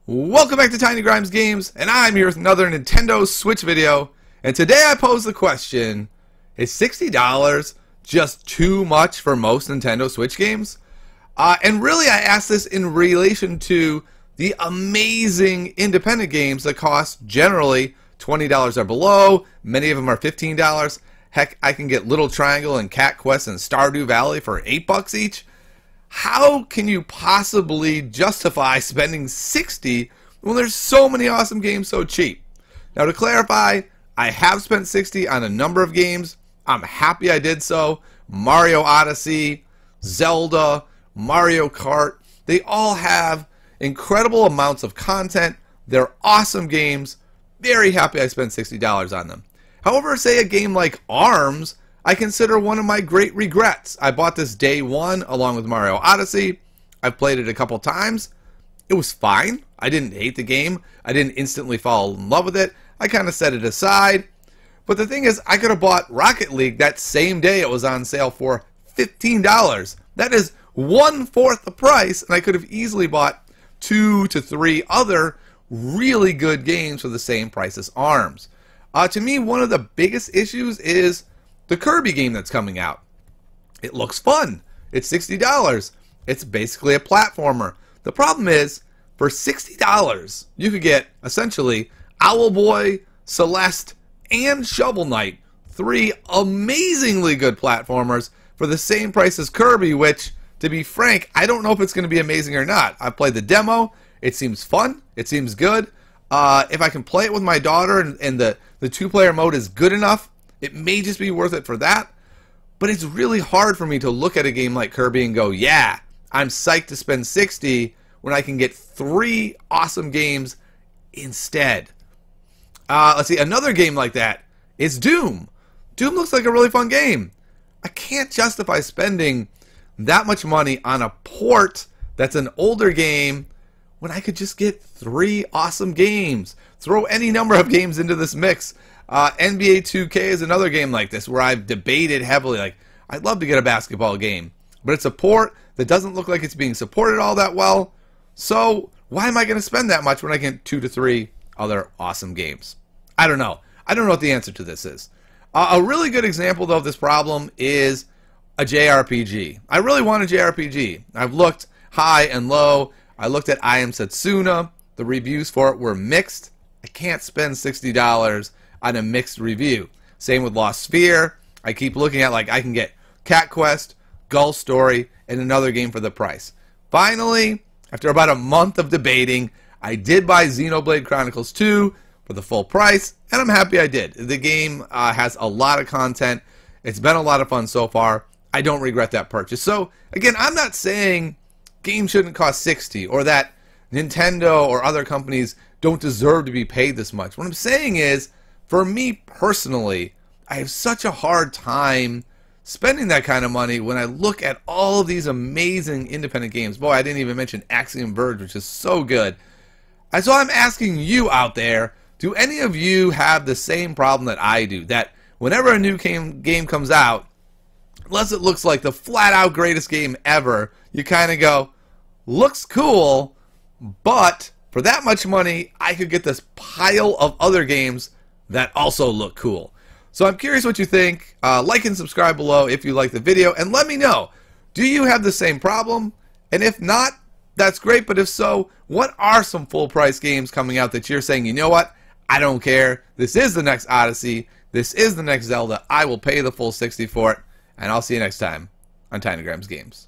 Welcome back to Tiny Grimes Games, and I'm here with another Nintendo Switch video. And today I pose the question, is $60 just too much for most Nintendo Switch games? And really I ask this in relation to the amazing independent games that cost generally $20 or below. Many of them are $15. Heck, I can get Little Triangle and Cat Quest and Stardew Valley for $8 each. How can you possibly justify spending $60 when there's so many awesome games so cheap? Now, to clarify, I have spent $60 on a number of games. I'm happy I did so. Mario Odyssey, Zelda, Mario Kart, they all have incredible amounts of content. They're awesome games. Very happy I spent $60 on them. However, say a game like ARMS, I consider one of my great regrets. I bought this day one along with Mario Odyssey. I've played it a couple times. It was fine. I didn't hate the game. I didn't instantly fall in love with it. I kind of set it aside. But the thing is, I could have bought Rocket League that same day it was on sale for $15. That is 1/4 the price, and I could have easily bought 2 to 3 other really good games for the same price as ARMS. To me, one of the biggest issues is the Kirby game that's coming out. It looks fun. It's $60. It's basically a platformer. The problem is, for $60, you could get, essentially, Owlboy, Celeste, and Shovel Knight. 3 amazingly good platformers for the same price as Kirby, which, to be frank, I don't know if it's going to be amazing or not. I've played the demo. It seems fun. It seems good. If I can play it with my daughter and the 2-player mode is good enough, it may just be worth it for that. But it's really hard for me to look at a game like Kirby and go, yeah, I'm psyched to spend $60 when I can get 3 awesome games instead. Let's see, another game like that is Doom. Doom looks like a really fun game. I can't justify spending that much money on a port that's an older game when I could just get 3 awesome games. Throw any number of games into this mix. NBA 2K is another game like this where I've debated heavily, like, I'd love to get a basketball game, but it's a port that doesn't look like it's being supported all that well, so why am I going to spend that much when I get 2 to 3 other awesome games? I don't know. I don't know what the answer to this is. A really good example, though, of this problem is a JRPG. I really want a JRPG. I've looked high and low. I looked at I Am Setsuna. The reviews for it were mixed. I can't spend $60 on a mixed review. Same with Lost Sphere. I keep looking at, like, I can get Cat Quest, Gull Story, and another game for the price. Finally, after about a month of debating, I did buy Xenoblade Chronicles 2 for the full price, and I'm happy I did. The game has a lot of content. It's been a lot of fun so far. I don't regret that purchase. So, again, I'm not saying games shouldn't cost $60 or that Nintendo or other companies don't deserve to be paid this much. What I'm saying is, for me personally, I have such a hard time spending that kind of money when I look at all of these amazing independent games. Boy, I didn't even mention Axiom Verge, which is so good. And so I'm asking you out there, do any of you have the same problem that I do? That whenever a new game comes out, unless it looks like the flat-out greatest game ever, you kind of go, looks cool, but for that much money, I could get this pile of other games that also look cool. So I'm curious what you think. Like and subscribe below if you like the video, and let me know, do you have the same problem? And if not, that's great, but if so, what are some full price games coming out that you're saying, you know what, I don't care, this is the next Odyssey, this is the next Zelda, I will pay the full $60 for it, and I'll see you next time on Tiny Grimes Games.